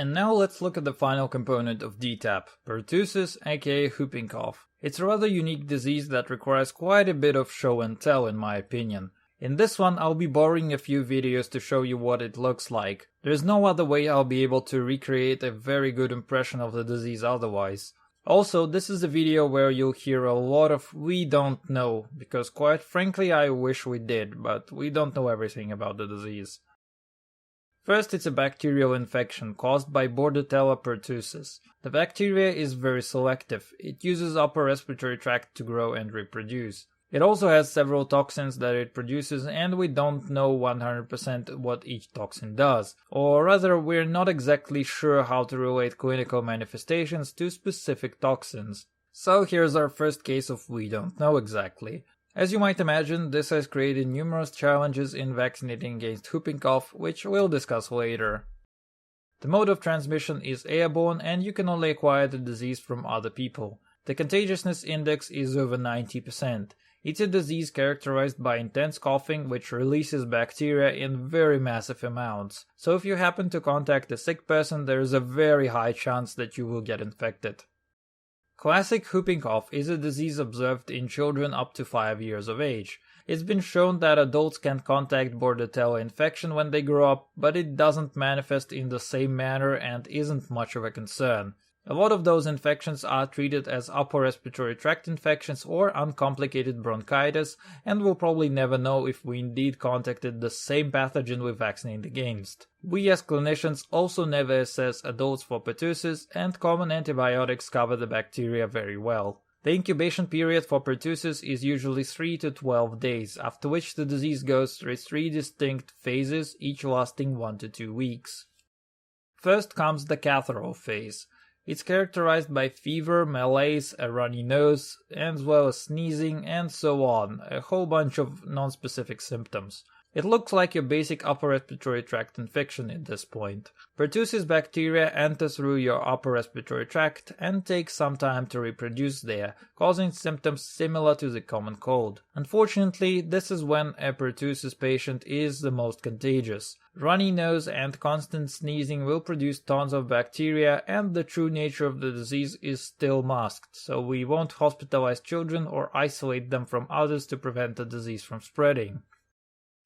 And now let's look at the final component of DTaP, pertussis, aka whooping cough. It's a rather unique disease that requires quite a bit of show and tell in my opinion. In this one I'll be borrowing a few videos to show you what it looks like. There's no other way I'll be able to recreate a very good impression of the disease otherwise. Also, this is a video where you'll hear a lot of "we don't know", because quite frankly I wish we did, but we don't know everything about the disease. First, it's a bacterial infection caused by Bordetella pertussis. The bacteria is very selective. It uses upper respiratory tract to grow and reproduce. It also has several toxins that it produces, and we don't know 100% what each toxin does. Or rather, we're not exactly sure how to relate clinical manifestations to specific toxins. So here's our first case of "we don't know exactly". As you might imagine, this has created numerous challenges in vaccinating against whooping cough, which we'll discuss later. The mode of transmission is airborne, and you can only acquire the disease from other people. The contagiousness index is over 90%. It's a disease characterized by intense coughing, which releases bacteria in very massive amounts. So if you happen to contact a sick person, there is a very high chance that you will get infected. Classic whooping cough is a disease observed in children up to 5 years of age. It's been shown that adults can contact Bordetella infection when they grow up, but it doesn't manifest in the same manner and isn't much of a concern. A lot of those infections are treated as upper respiratory tract infections or uncomplicated bronchitis, and we'll probably never know if we indeed contacted the same pathogen we vaccinate against. We as clinicians also never assess adults for pertussis, and common antibiotics cover the bacteria very well. The incubation period for pertussis is usually 3 to 12 days, after which the disease goes through 3 distinct phases, each lasting 1 to 2 weeks. First comes the Catheter Phase. It's characterized by fever, malaise, a runny nose, as well as sneezing, and so on, a whole bunch of non-specific symptoms. It looks like your basic upper respiratory tract infection at this point. Pertussis bacteria enter through your upper respiratory tract and take some time to reproduce there, causing symptoms similar to the common cold. Unfortunately, this is when a pertussis patient is the most contagious. Runny nose and constant sneezing will produce tons of bacteria, and the true nature of the disease is still masked, so we won't hospitalize children or isolate them from others to prevent the disease from spreading.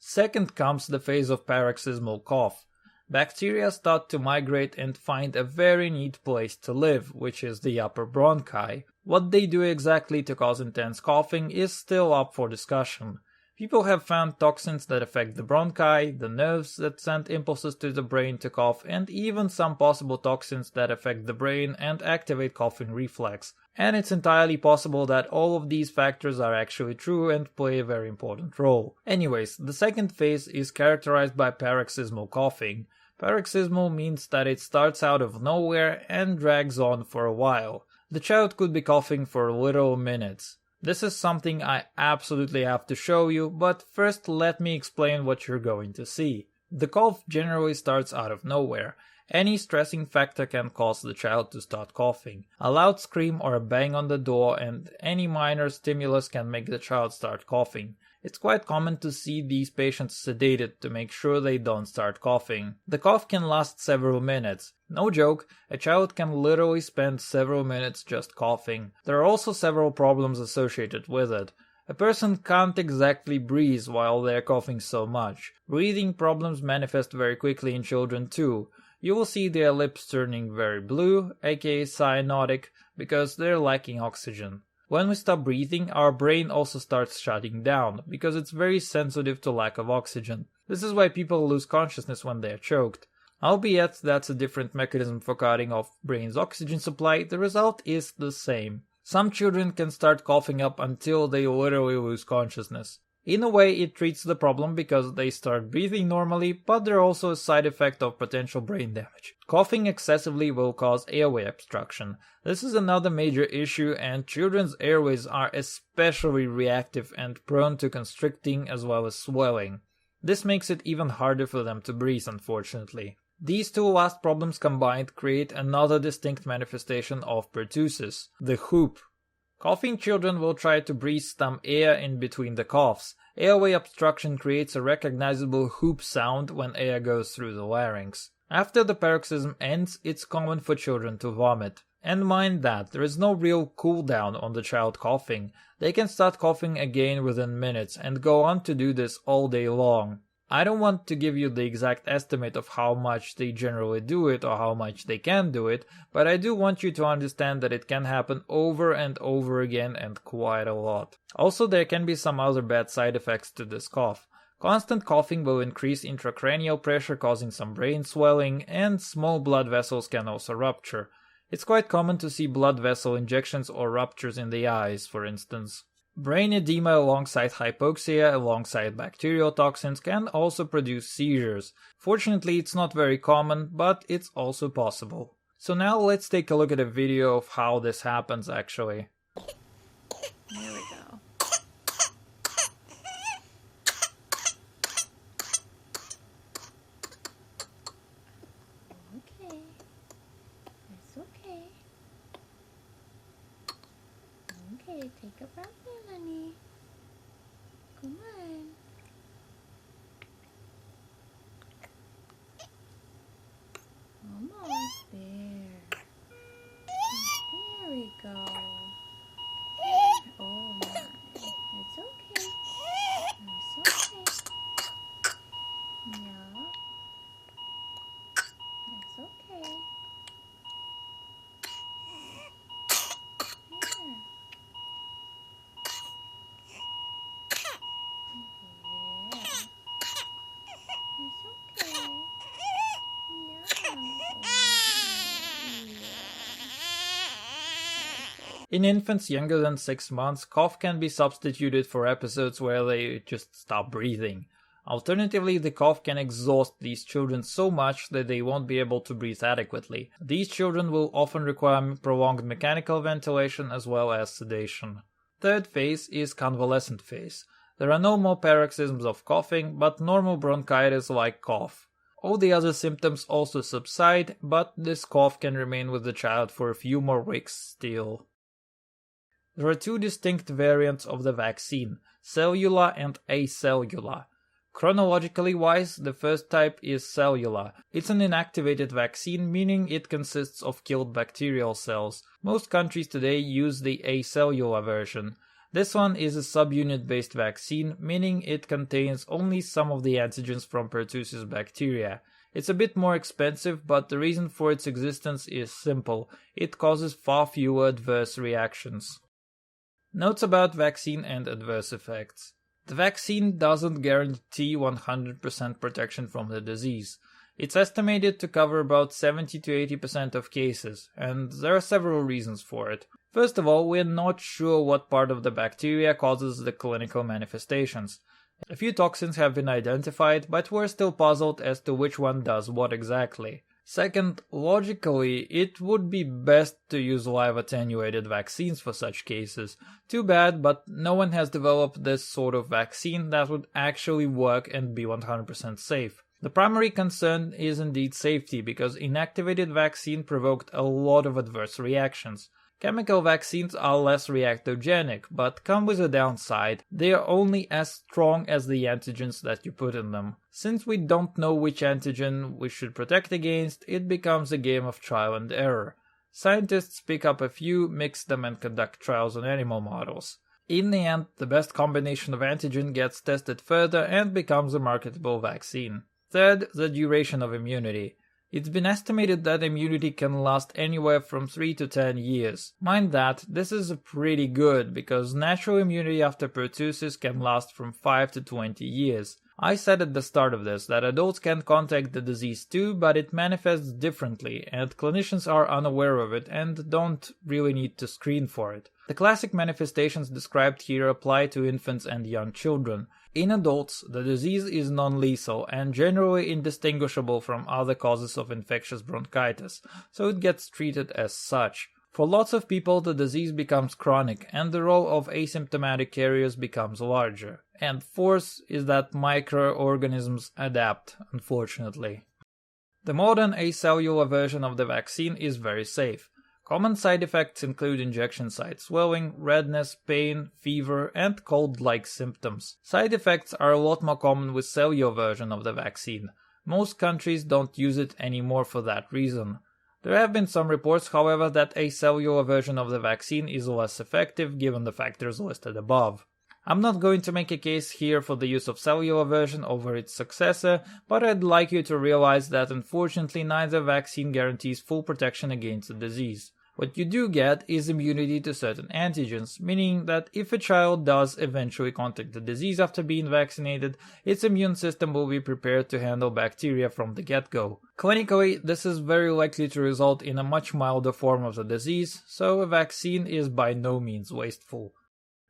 Second comes the phase of paroxysmal cough. Bacteria start to migrate and find a very neat place to live, which is the upper bronchi. What they do exactly to cause intense coughing is still up for discussion. People have found toxins that affect the bronchi, the nerves that send impulses to the brain to cough, and even some possible toxins that affect the brain and activate coughing reflex. And it's entirely possible that all of these factors are actually true and play a very important role. Anyways, the second phase is characterized by paroxysmal coughing. Paroxysmal means that it starts out of nowhere and drags on for a while. The child could be coughing for literal minutes. This is something I absolutely have to show you, but first let me explain what you're going to see. The cough generally starts out of nowhere. Any stressing factor can cause the child to start coughing. A loud scream or a bang on the door and any minor stimulus can make the child start coughing. It's quite common to see these patients sedated to make sure they don't start coughing. The cough can last several minutes. No joke, a child can literally spend several minutes just coughing. There are also several problems associated with it. A person can't exactly breathe while they're coughing so much. Breathing problems manifest very quickly in children too. You will see their lips turning very blue, aka cyanotic, because they're lacking oxygen. When we stop breathing, our brain also starts shutting down, because it's very sensitive to lack of oxygen. This is why people lose consciousness when they're choked. Albeit that's a different mechanism for cutting off brain's oxygen supply, the result is the same. Some children can start coughing up until they literally lose consciousness. In a way, it treats the problem because they start breathing normally, but they're also a side effect of potential brain damage. Coughing excessively will cause airway obstruction. This is another major issue, and children's airways are especially reactive and prone to constricting as well as swelling. This makes it even harder for them to breathe, unfortunately. These two last problems combined create another distinct manifestation of pertussis, the whoop. Coughing children will try to breathe some air in between the coughs. Airway obstruction creates a recognizable whoop sound when air goes through the larynx. After the paroxysm ends, it's common for children to vomit. And mind that, there is no real cooldown on the child coughing. They can start coughing again within minutes and go on to do this all day long. I don't want to give you the exact estimate of how much they generally do it or how much they can do it, but I do want you to understand that it can happen over and over again and quite a lot. Also, there can be some other bad side effects to this cough. Constant coughing will increase intracranial pressure, causing some brain swelling, and small blood vessels can also rupture. It's quite common to see blood vessel injections or ruptures in the eyes, for instance. Brain edema alongside hypoxia alongside bacterial toxins can also produce seizures. Fortunately, it's not very common, but it's also possible. So now let's take a look at a video of how this happens actually. There we go. Okay. It's okay. Okay, take a breath there, honey. Come on. Almost there. There we go. Oh my. It's okay. It's okay. Yeah. It's okay. Here. In infants younger than 6 months, cough can be substituted for episodes where they just stop breathing. Alternatively, the cough can exhaust these children so much that they won't be able to breathe adequately. These children will often require prolonged mechanical ventilation as well as sedation. Third phase is convalescent phase. There are no more paroxysms of coughing, but normal bronchitis like cough. All the other symptoms also subside, but this cough can remain with the child for a few more weeks still. There are two distinct variants of the vaccine, cellular and acellular. Chronologically wise, the first type is cellular. It's an inactivated vaccine, meaning it consists of killed bacterial cells. Most countries today use the acellular version. This one is a subunit-based vaccine, meaning it contains only some of the antigens from Pertussis bacteria. It's a bit more expensive, but the reason for its existence is simple. It causes far fewer adverse reactions. Notes about vaccine and adverse effects. The vaccine doesn't guarantee 100% protection from the disease. It's estimated to cover about 70 to 80% of cases, and there are several reasons for it. First of all, we're not sure what part of the bacteria causes the clinical manifestations. A few toxins have been identified, but we're still puzzled as to which one does what exactly. Second, logically, it would be best to use live attenuated vaccines for such cases. Too bad, but no one has developed this sort of vaccine that would actually work and be 100% safe. The primary concern is indeed safety, because inactivated vaccine provoked a lot of adverse reactions. Chemical vaccines are less reactogenic, but come with a downside. They are only as strong as the antigens that you put in them. Since we don't know which antigen we should protect against, it becomes a game of trial and error. Scientists pick up a few, mix them and conduct trials on animal models. In the end, the best combination of antigen gets tested further and becomes a marketable vaccine. Third, the duration of immunity. It's been estimated that immunity can last anywhere from 3 to 10 years. Mind that, this is pretty good, because natural immunity after pertussis can last from 5 to 20 years. I said at the start of this that adults can contract the disease too, but it manifests differently, and clinicians are unaware of it and don't really need to screen for it. The classic manifestations described here apply to infants and young children. In adults, the disease is non-lethal and generally indistinguishable from other causes of infectious bronchitis, so it gets treated as such. For lots of people, the disease becomes chronic and the role of asymptomatic carriers becomes larger. And fourth is that microorganisms adapt, unfortunately. The modern acellular version of the vaccine is very safe. Common side effects include injection site swelling, redness, pain, fever, and cold-like symptoms. Side effects are a lot more common with cellular version of the vaccine. Most countries don't use it anymore for that reason. There have been some reports, however, that a cellular version of the vaccine is less effective given the factors listed above. I'm not going to make a case here for the use of cellular version over its successor, but I'd like you to realize that unfortunately neither vaccine guarantees full protection against the disease. What you do get is immunity to certain antigens, meaning that if a child does eventually contact the disease after being vaccinated, its immune system will be prepared to handle bacteria from the get-go. Clinically, this is very likely to result in a much milder form of the disease, so a vaccine is by no means wasteful.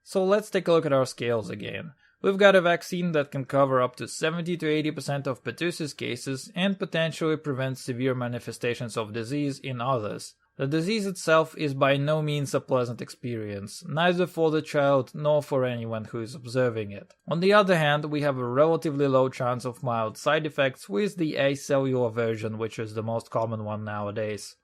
So let's take a look at our scales again. We've got a vaccine that can cover up to 70 to 80% of pertussis cases and potentially prevent severe manifestations of disease in others. The disease itself is by no means a pleasant experience, neither for the child nor for anyone who is observing it. On the other hand, we have a relatively low chance of mild side effects with the acellular version, which is the most common one nowadays.